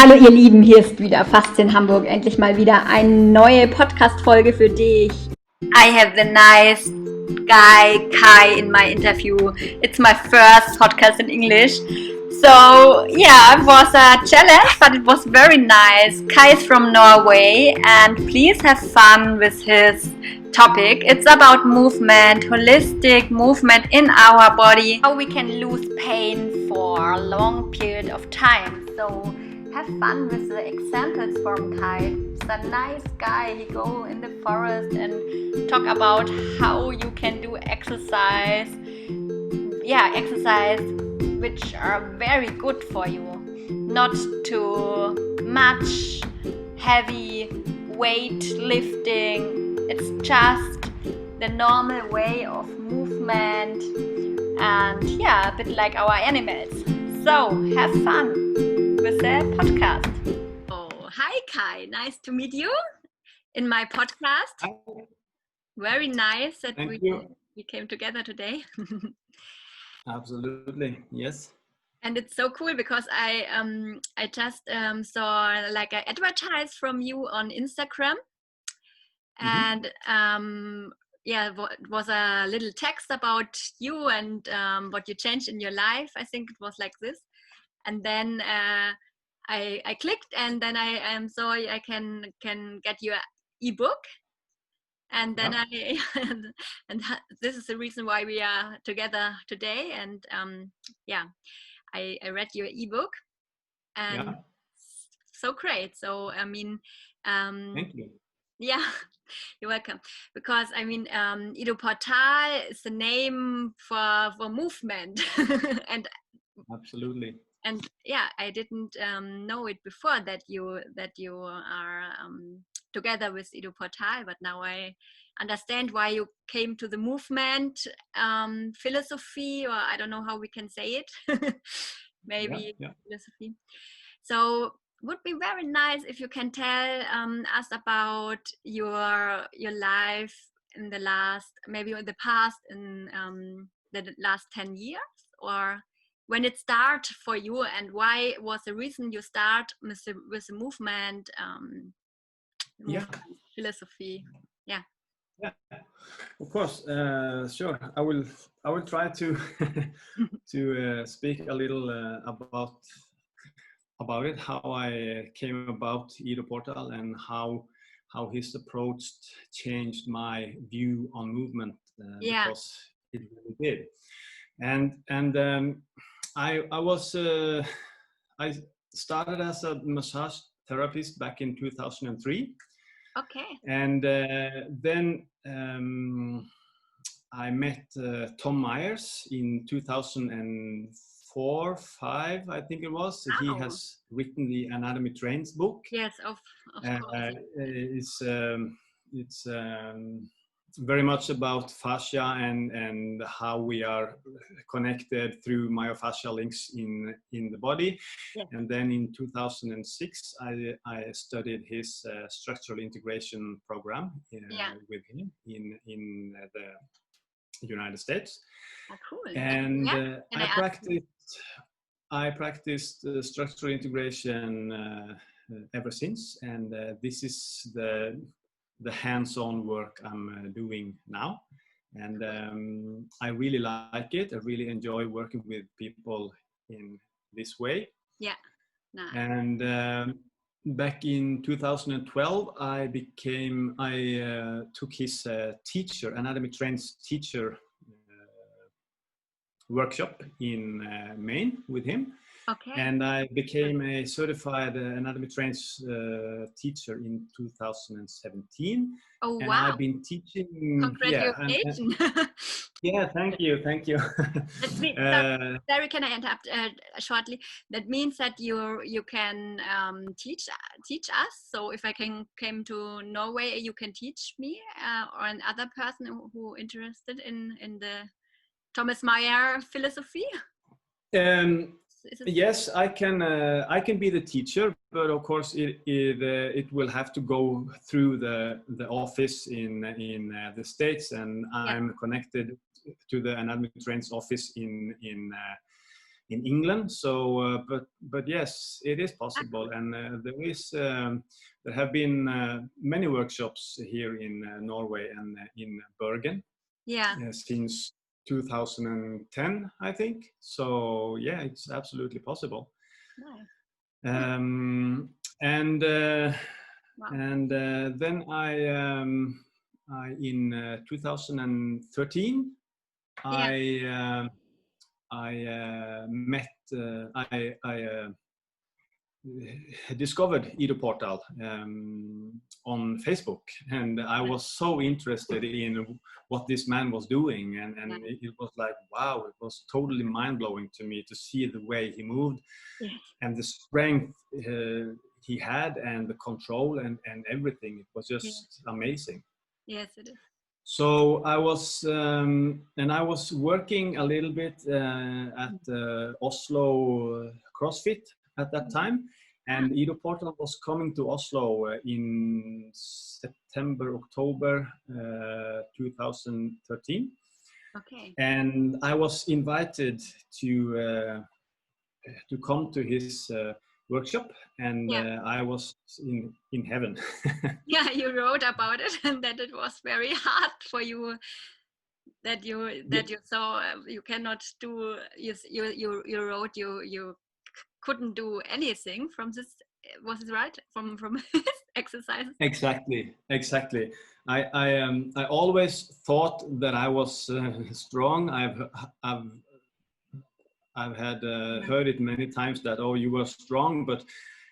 Hallo ihr Lieben, hier ist wieder Faszien-Hamburg. Endlich mal wieder eine neue Podcast-Folge für dich. I have the nice guy Kai in my interview. It's my first podcast in English. So yeah, it was a challenge, but it was very nice. Kai is from Norway and please have fun with his topic. It's about movement, holistic movement in our body, how we can lose pain for a long period of time. So have fun with the examples from Kai. He's a nice guy. He go in the forest and talk about how you can do exercise. Yeah, exercise which are very good for you. Not too much heavy weight lifting. It's just the normal way of movement and yeah, a bit like our animals. So have fun with the podcast. Oh, hi Kai, nice to meet you in my podcast. Hi. Very nice that we came together today. Absolutely, yes. And it's so cool because I just saw like an advertise from you on Instagram, and yeah, it was a little text about you and what you changed in your life. I think it was like this, and then I clicked, and then I saw I can get your ebook, and then and this is the reason why we are together today. And yeah, I read your ebook, and so great. So I mean, thank you. Yeah, you're welcome. Because I mean, Idoportal is the name for movement, and absolutely. And yeah, I didn't know it before that you are together with Idoportal, but now I understand why you came to the movement philosophy, or I don't know how we can say it. Maybe philosophy. So would be very nice if you can tell us about your life in the last, maybe in the past, in the last 10 years, or when it started for you, and why was the reason you start with the movement, philosophy. Yeah, of course. Sure, I will try to to speak a little about it, how I came about Idoportal, and how his approach changed my view on movement, because it really did. And I started as a massage therapist back in 2003. Okay. And then I met Tom Myers in 2004, 5, I think it was. Wow. He has written the Anatomy Trains book. Yes, of course. It's very much about fascia and how we are connected through myofascial links in the body. Yes. And then in 2006, I studied his structural integration program with him in the United States. Oh, cool. And I practiced structural integration ever since, and this is the hands-on work I'm doing now, and I really like it. I really enjoy working with people in this way. Yeah, nice. And back in 2012, I took his Anatomy Trains teacher workshop in Maine with him. Okay. And I became a certified Anatomy Trains teacher in 2017. Oh, and wow. I've been teaching. Congratulations. Yeah, thank you. Sorry, can I interrupt shortly? That means that you can teach us. So if I came to Norway, you can teach me or another person who interested in the Thomas Meyer philosophy. Yes, I can be the teacher, but of course it will have to go through the office in the States, and I'm connected to the Anatomy Trains office in in England. So, but yes, it is possible, and there have been many workshops here in Norway and in Bergen since 2010, I think. So yeah, it's absolutely possible. Nice. And then I in 2013 I discovered Idoportal on Facebook, and I was so interested in what this man was doing, and it was like, wow, it was totally mind-blowing to me to see the way he moved and the strength he had and the control and everything. It was just amazing. Yes, it is. So I was working a little bit at Oslo CrossFit at that time, and Idoportal was coming to Oslo in October 2013. Okay. And I was invited to come to his workshop, and I was in heaven. Yeah, you wrote about it, and that it was very hard for you. That you saw you cannot do. You wrote you couldn't do anything from this. Was it right from exercises? Exactly. I always thought that I was strong. I've had heard it many times that, oh, you were strong, but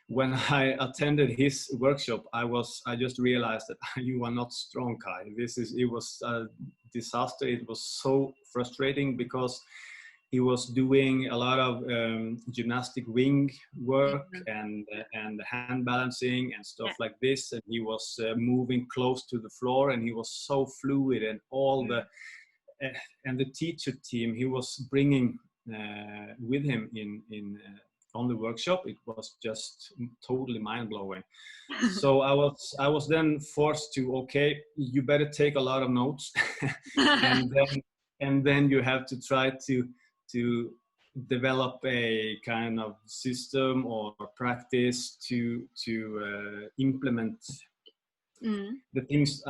when I attended his workshop, I just realized that you are not strong, Kai. It was a disaster. It was so frustrating because he was doing a lot of gymnastic wing work and hand balancing and stuff like this, and he was moving close to the floor, and he was so fluid, and and the teacher team he was bringing with him on the workshop, it was just totally mind-blowing. So I was then forced to, okay, you better take a lot of notes and then you have to try to develop a kind of system or practice to implement the things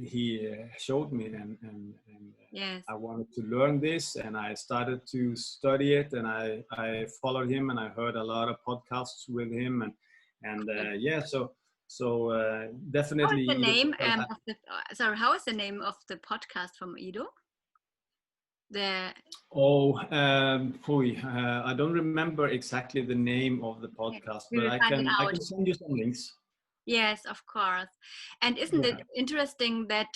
he showed me, and I wanted to learn this, and I started to study it, and I followed him, and I heard a lot of podcasts with him, and so definitely. How is the name how is the name of the podcast from Ido? I don't remember exactly the name of the podcast, but I can send you some links. Yes, of course. And isn't it interesting that,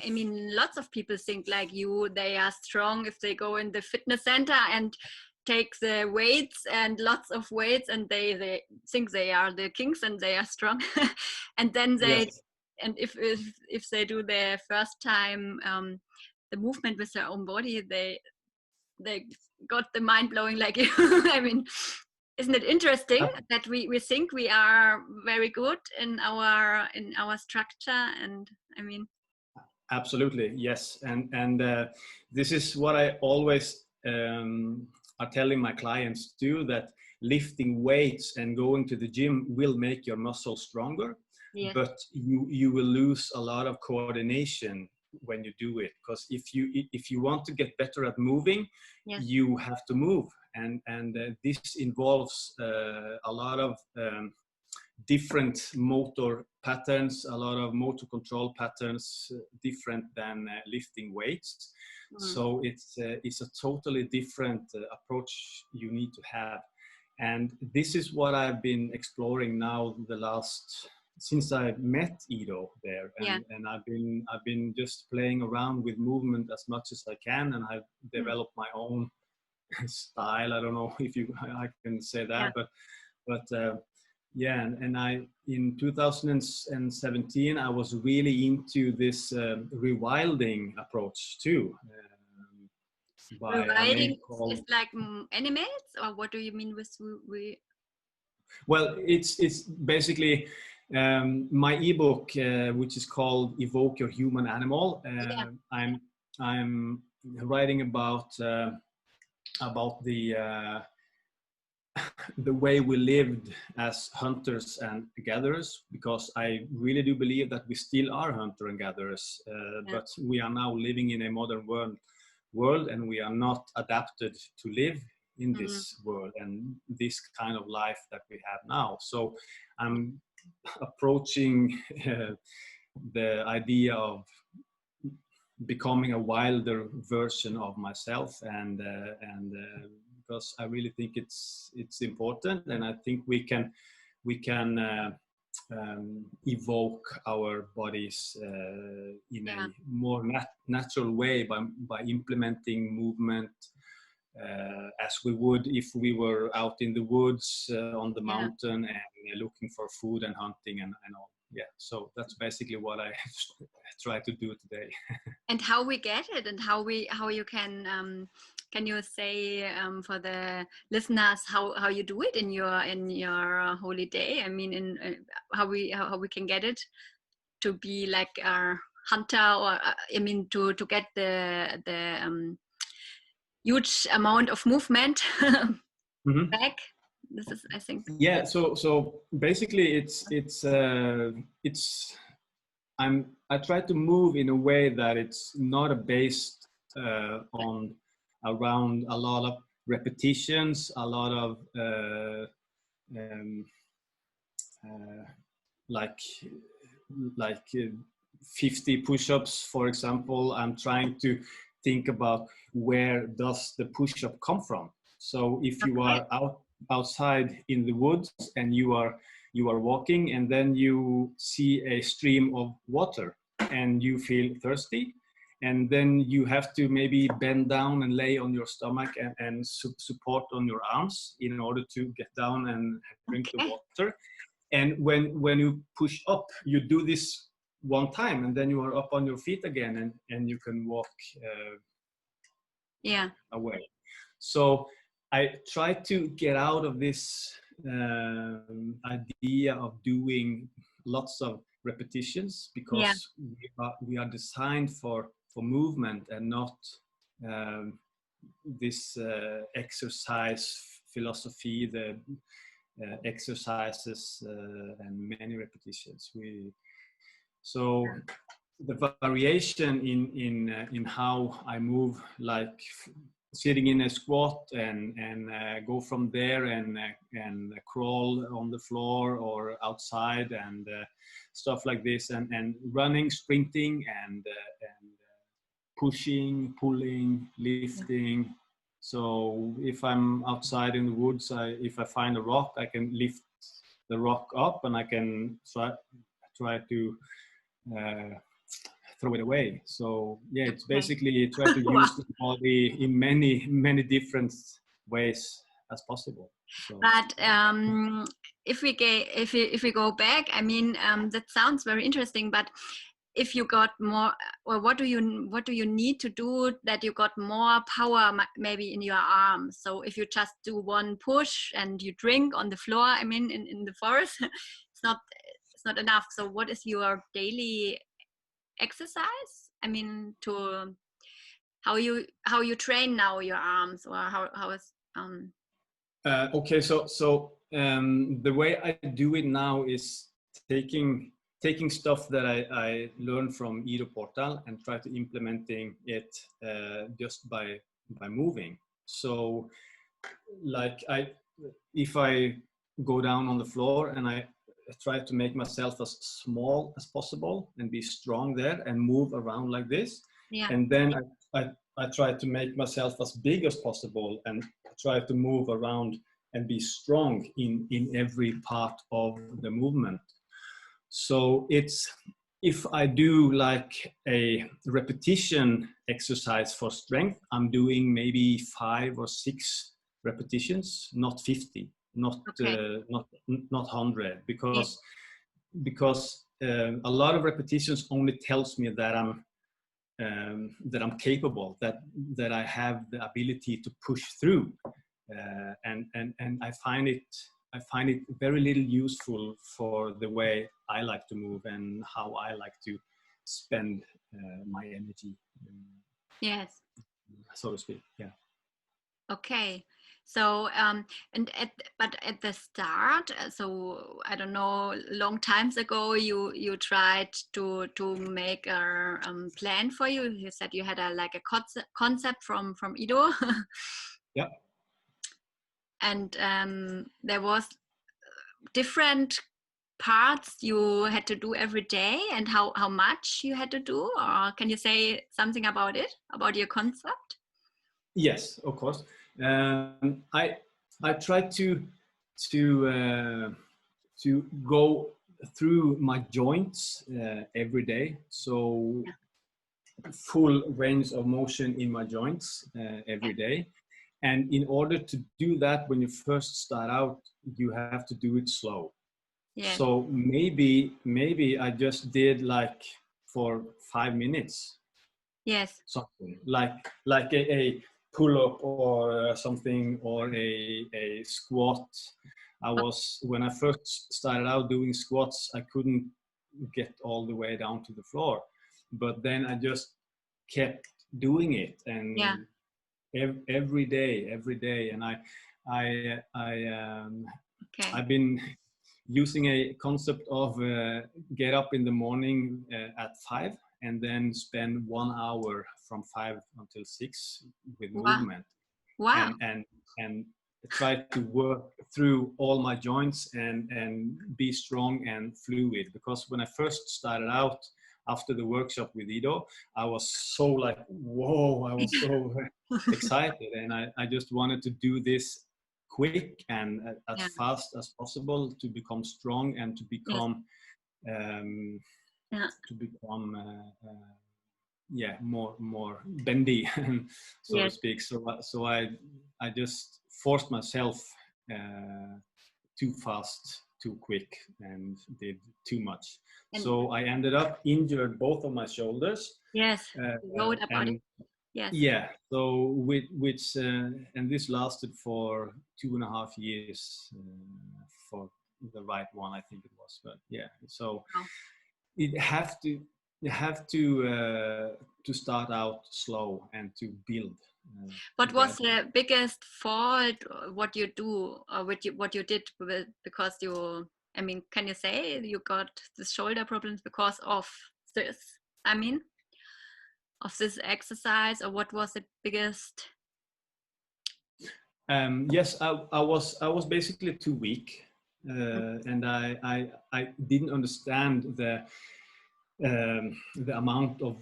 lots of people think like you, they are strong if they go in the fitness center and take the weights and lots of weights, and they think they are the kings and they are strong. And then and if they do their first time the movement with their own body, they got the mind blowing like you. Isn't it interesting that we think we are very good in our structure? And absolutely, yes, and this is what I always are telling my clients too, that lifting weights and going to the gym will make your muscles stronger, but you will lose a lot of coordination when you do it, because if you want to get better at moving, you have to move, and this involves a lot of different motor patterns, a lot of motor control patterns, different than lifting weights. So it's a totally different approach you need to have, and this is what I've been exploring now since I met Ido there, and I've been just playing around with movement as much as I can, and I've developed my own style. I don't know if I can say that, but and I in 2017 I was really into this rewilding approach too. Rewilding is like animals, or what do you mean with Well, it's basically my ebook, which is called "Evoke Your Human Animal." I'm writing about the way we lived as hunters and gatherers, because I really do believe that we still are hunter and gatherers, but we are now living in a modern world, and we are not adapted to live in this world and this kind of life that we have now. So I'm approaching the idea of becoming a wilder version of myself, and because I really think it's important, and I think we can evoke our bodies in a more natural way by implementing movement as we would if we were out in the woods on the mountain and looking for food and hunting and all. Yeah, so that's basically what I try to do today. And how we get it, and how you can you say for the listeners how you do it in your holy day? I mean, in how we can get it to be like a hunter, or I mean to get the huge amount of movement back. This is, I think. Yeah. So basically, I try to move in a way that it's not based on around a lot of repetitions, a lot of like 50 push-ups, for example. I'm trying to think about where does the push-up come from. So if you are outside in the woods and you are walking, and then you see a stream of water and you feel thirsty, and then you have to maybe bend down and lay on your stomach and support on your arms in order to get down and drink the water. And when you push up, you do this one time, and then you are up on your feet again, and you can walk away. So I try to get out of this idea of doing lots of repetitions, because we are designed for movement and not this exercise philosophy, the exercises and many repetitions. So the variation in how I move, like sitting in a squat and go from there and crawl on the floor or outside and stuff like this, and running, sprinting, and pushing, pulling, lifting. So if I'm outside in the woods, if I find a rock, I can lift the rock up, and I can try to throw it away. So yeah, it's basically try to use the body in many different ways as possible. So. But if we go back, I mean, that sounds very interesting. But if you got more, or what do you need to do that you got more power maybe in your arms? So if you just do one push and you drink on the floor, I mean, in the forest, it's not enough. So what is your daily exercise? I mean, to how you train now your arms, or how is okay, so the way I do it now is taking stuff that I learned from Idoportal and try to implementing it just by moving. So like if I go down on the floor and I try to make myself as small as possible and be strong there and move around like this. Yeah. And then I try to make myself as big as possible and try to move around and be strong in every part of the movement. So it's, if I do like a repetition exercise for strength, I'm doing maybe 5 or 6 repetitions, not 50. Not 100, because a lot of repetitions only tells me that I'm capable, that I have the ability to push through, and I find it very little useful for the way I like to move and how I like to spend my energy. Yes. so to speak. Yeah. Okay. So but at the start, so I don't know, long times ago, you tried to make a plan for you. You said you had a concept from Ido. Yeah. And there was different parts you had to do every day, and how much you had to do, or can you say something about it, about your concept? Yes, of course. I try to go through my joints every day. So full range of motion in my joints every day. And in order to do that, when you first start out, you have to do it slow. Yeah. So maybe I just did like for 5 minutes. Yes. Something like a pull-up or something, or a squat. When I first started out doing squats, I couldn't get all the way down to the floor, but then I just kept doing it, and Yeah. every day, and Okay. I've been using a concept of get up in the morning at 5 and then spend 1 hour from 5 until 6 with movement. Wow. And try to work through all my joints and be strong and fluid. Because when I first started out after the workshop with Ido, I was so like, whoa, I was so excited, and I just wanted to do this quick and as fast as possible to become strong and to become more bendy, so to speak. So I just forced myself too fast, too quick, and did too much. So I ended up injured both of my shoulders. Yes, wrote about it. Yes. Yeah. So which and this lasted for 2.5 years for the right one, I think it was. But yeah, so you have to start out slow and to build. What was the biggest fault what you do, or what you did with, because you, I mean, can you say you got the shoulder problems because of this? I mean, of this exercise, or what was the biggest? Yes, I was basically too weak, and I didn't understand the amount of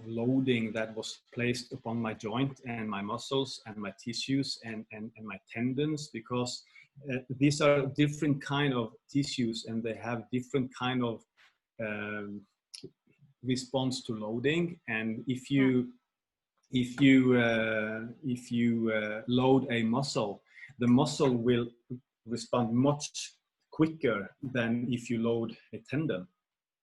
loading that was placed upon my joint and my muscles and my tissues and my tendons, because these are different kind of tissues and they have different kind of response to loading. And if you load a muscle, the muscle will respond much quicker than if you load a tendon.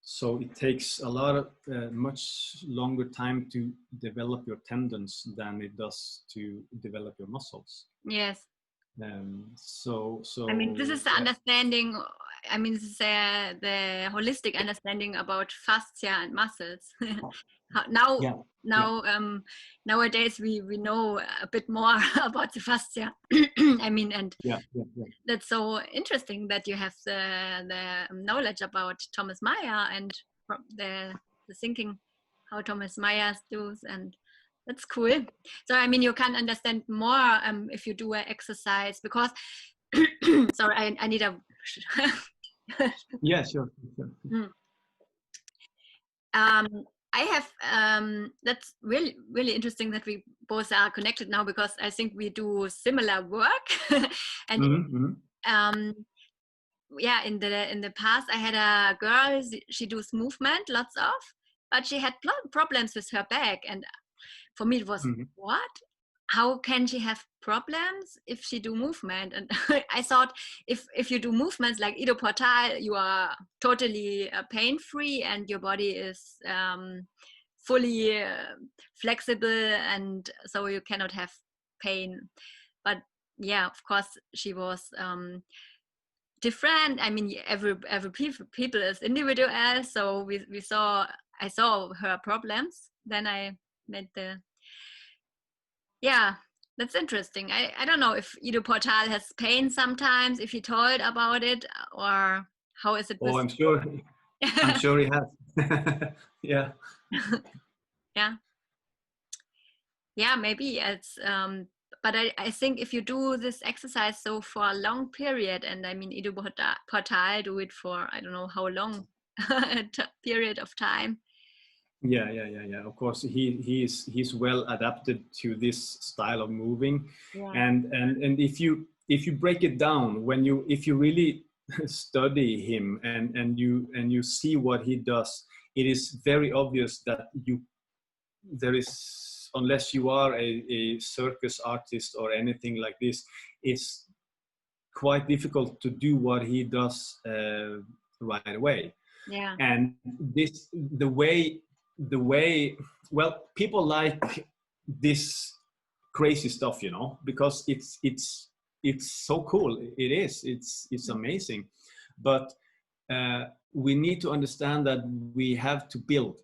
So it takes a lot of much longer time to develop your tendons than it does to develop your muscles. Yes. So I mean, this is the understanding. I mean, this is the holistic understanding about fascia and muscles. Nowadays we know a bit more about the fascia. I mean, and that's so interesting that you have the knowledge about Thomas Meyer and the thinking how Thomas Meyer does, and that's cool. So I mean, you can understand more if you do an exercise, because sorry, I need a yeah, sure. I have that's really, really interesting that we both are connected now, because I think we do similar work. And yeah, in the past I had a girl, she does movement lots of, but she had problems with her back, and for me it was what, how can she have problems if she do movement? And I thought if you do movements like Idoportal, you are totally pain-free and your body is fully flexible, and so you cannot have pain. But yeah, of course she was different. I mean, every people is individual, so I saw her problems. Then I made the Yeah, that's interesting. I don't know if Idoportal has pain sometimes, if he told about it, or how is it Oh, with I'm sure. I'm sure he has. Yeah. yeah. Yeah, maybe it's but I think if you do this exercise so for a long period, and I mean Idoportal do it for I don't know how long period of time. Yeah. Of course, he's well adapted to this style of moving, Yeah. and if you break it down, if you really study him and you see what he does, it is very obvious that there is, unless you are a circus artist or anything like this, it's quite difficult to do what he does right away. Yeah. And this the way well, people like this crazy stuff, because it's so cool. It's amazing, but we need to understand that we have to build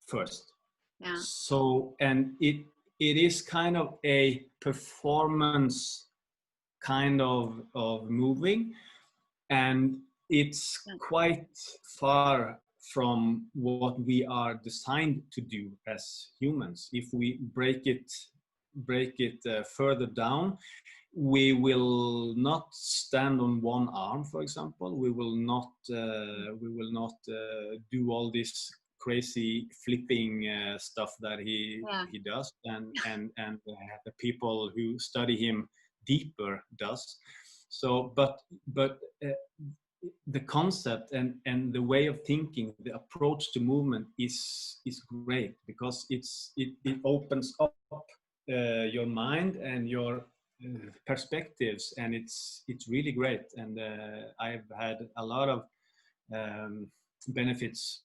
first. Yeah. So, and it is kind of a performance kind of moving, and it's quite far from what we are designed to do as humans. If we break it further down, we will not stand on one arm, for example. We will not do all this crazy flipping stuff that he does, and the people who study him deeper does. So, but the concept and the way of thinking, the approach to movement is great, because it opens up your mind and your perspectives, and it's really great. And I've had a lot of benefits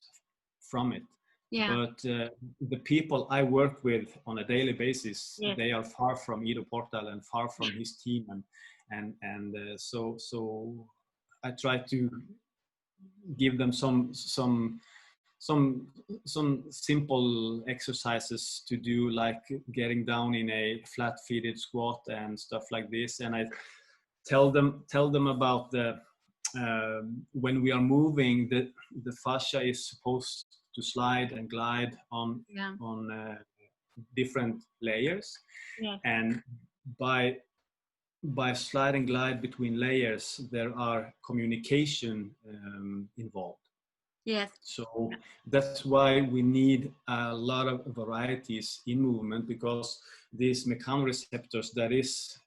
from it. Yeah. But the people I work with on a daily basis, Yes. they are far from Idoportal and far from his team, and so I try to give them some simple exercises to do, like getting down in a flat-footed squat and stuff like this. And I tell them about the when we are moving, the fascia is supposed to slide and glide on different layers. Yes. And by slide and glide between layers, there are communication involved. Yes. So that's why we need a lot of varieties in movement, because these mechanoreceptors that is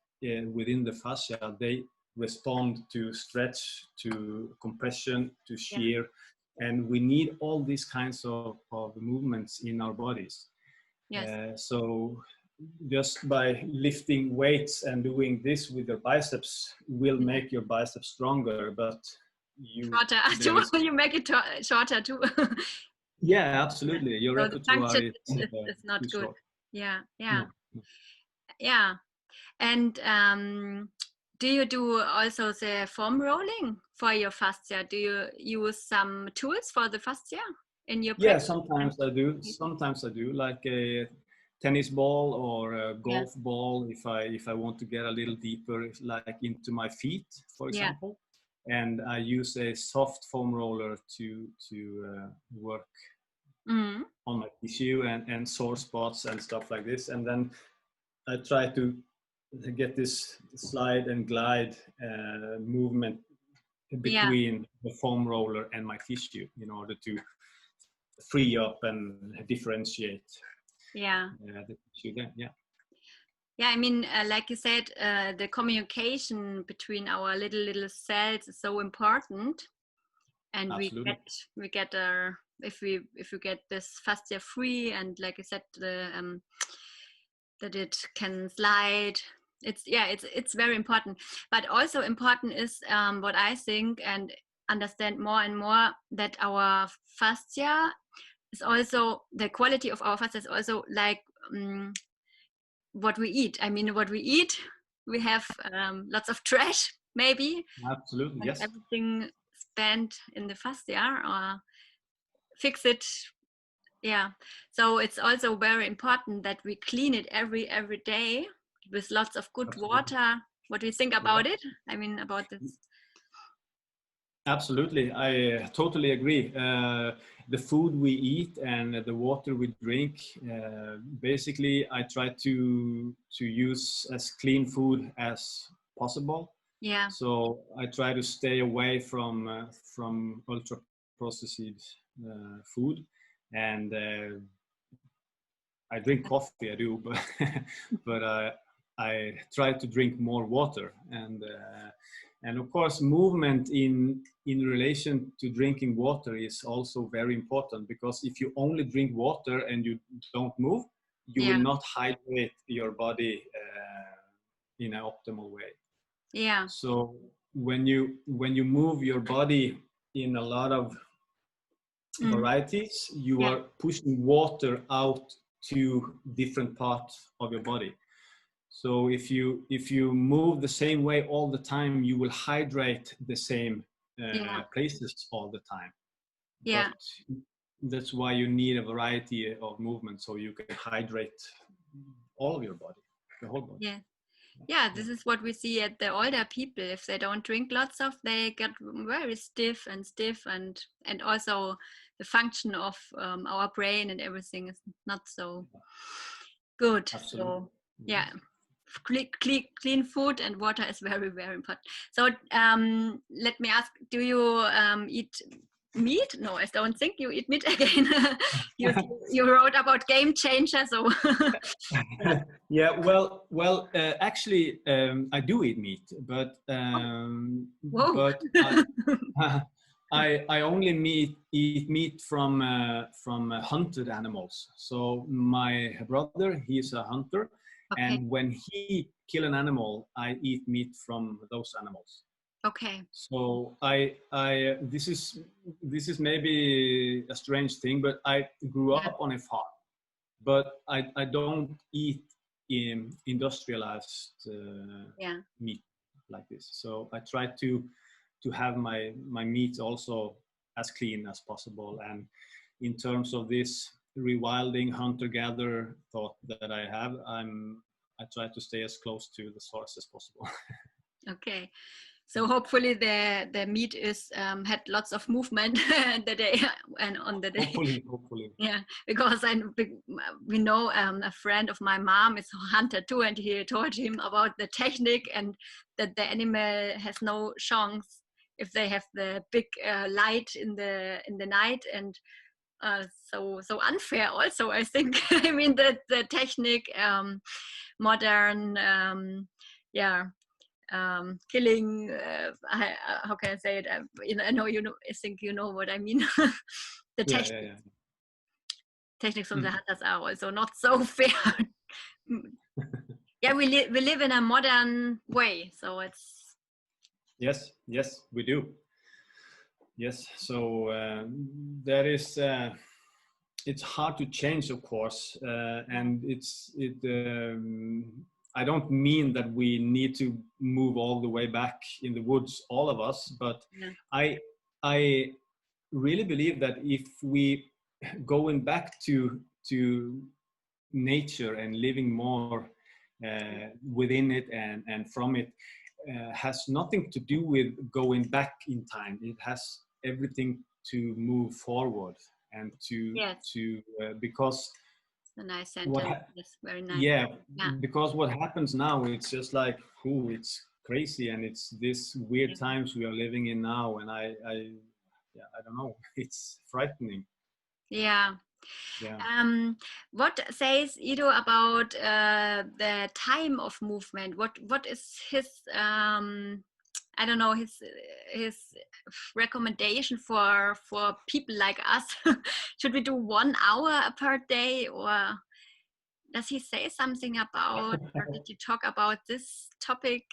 within the fascia, they respond to stretch, to compression, to shear, and we need all these kinds of movements in our bodies. Yes. So just by lifting weights and doing this with your biceps will make your biceps stronger, but shorter too. You make it shorter too. Yeah, absolutely. Your so the repertoire function is is not good. short. Yeah. No. Yeah. And do you do also the foam rolling for your fascia? Do you use some tools for the fascia in your practice? Sometimes I do, like a tennis ball or a golf ball, if I want to get a little deeper, like into my feet, for example. And I use a soft foam roller to work on my tissue and sore spots and stuff like this. And then I try to get this slide and glide movement between the foam roller and my tissue in order to free up and differentiate the tissue there. Yeah, I mean, like you said, the communication between our little cells is so important, and Absolutely. we get if we get this fascia free, and like I said, that it can slide. It's very important. But also important is what I think and understand more and more, that our fascia is also, the quality of our fascia is also like what we eat. I mean, what we eat, we have lots of trash, maybe. Absolutely, yes. Everything spent in the fascia or fix it. Yeah. So it's also very important that we clean it every day. with lots of good Absolutely. water. What do you think about it? I mean, about this? Absolutely, I totally agree. The food we eat and the water we drink, basically, I try to use as clean food as possible. Yeah. So I try to stay away from ultra processed food, and I drink coffee. I do, but but I try to drink more water, and of course, movement in relation to drinking water is also very important, because if you only drink water and you don't move, you will not hydrate your body in an optimal way. Yeah. So when you move your body in a lot of varieties, you are pushing water out to different parts of your body. So if you move the same way all the time, you will hydrate the same places all the time. Yeah. But that's why you need a variety of movement, so you can hydrate all of your body, the whole body. Yeah. Yeah, this is what we see at the older people. If they don't drink lots of, they get very stiff, and also the function of our brain and everything is not so good. Absolutely. So yeah, clean food and water is very, very important. So let me ask, do you eat meat? No, I don't think you eat meat again. you wrote about game changer, so yeah, well, actually, I do eat meat, but I only eat meat from hunted animals. So my brother, he's a hunter, and when he kill an animal, I eat meat from those animals. Okay. So this is maybe a strange thing, but I grew up on a farm, but I don't eat industrialized meat like this. So I try to have my meat also as clean as possible. And in terms of this rewilding hunter-gatherer thought that I have, I try to stay as close to the source as possible. Okay. So hopefully the meat is had lots of movement the day and on the day. Hopefully. Yeah, because we know a friend of my mom is a hunter too, and he told him about the technique and that the animal has no chance if they have the big light in the night, and so unfair also, I think. I mean the technique, modern, killing, how can I say it? I know you know. I think you know what I mean. The techniques from the hunters are also not so fair. Yeah, we live in a modern way, so it's. Yes, we do. Yes, so there is. It's hard to change, of course, and I don't mean that we need to move all the way back in the woods, all of us, but I really believe that if we going back to nature and living more within it and from it, has nothing to do with going back in time. It has everything to move forward and because a nice sentence. Yes, very nice. Yeah, because what happens now, it's just like, it's crazy, and it's this weird times we are living in now, and I don't know, it's frightening. Yeah. What says Ido about the time of movement? What is his I don't know, his recommendation for people like us? Should we do 1 hour per day, or does he say something about, or did you talk about this topic?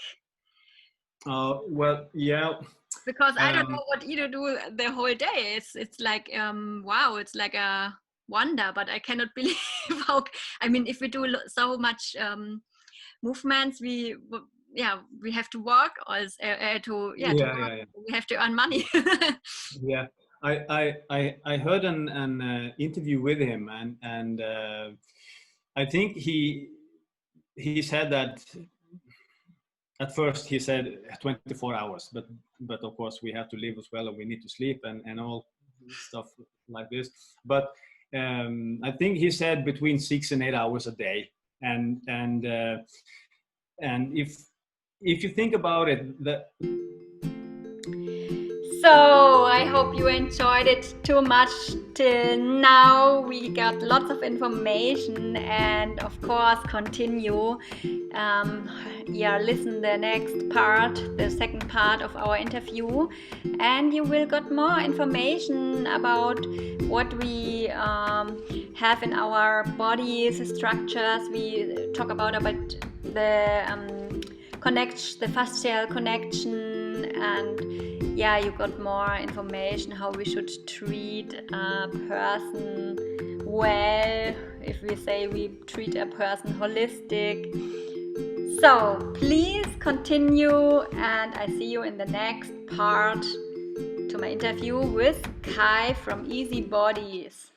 Well, yeah. Because I don't know what Ido do the whole day. It's like wow, it's like a wonder, but I cannot believe how. I mean, if we do so much movements, we have to work also we have to earn money. Yeah, I heard an interview with him, and I think he said that at first he said 24 hours, but of course we have to live as well, and we need to sleep and all stuff like this. But I think he said between 6 and 8 hours a day. And if you think about it, so I hope you enjoyed it too much till now. We got lots of information, and of course continue. Listen the next part, the second part of our interview, and you will get more information about what we have in our bodies, structures. We talk about the the fascial connection, and you got more information how we should treat a person well, if we say we treat a person holistic. So please continue, and I see you in the next part to my interview with Kai from Easybodies.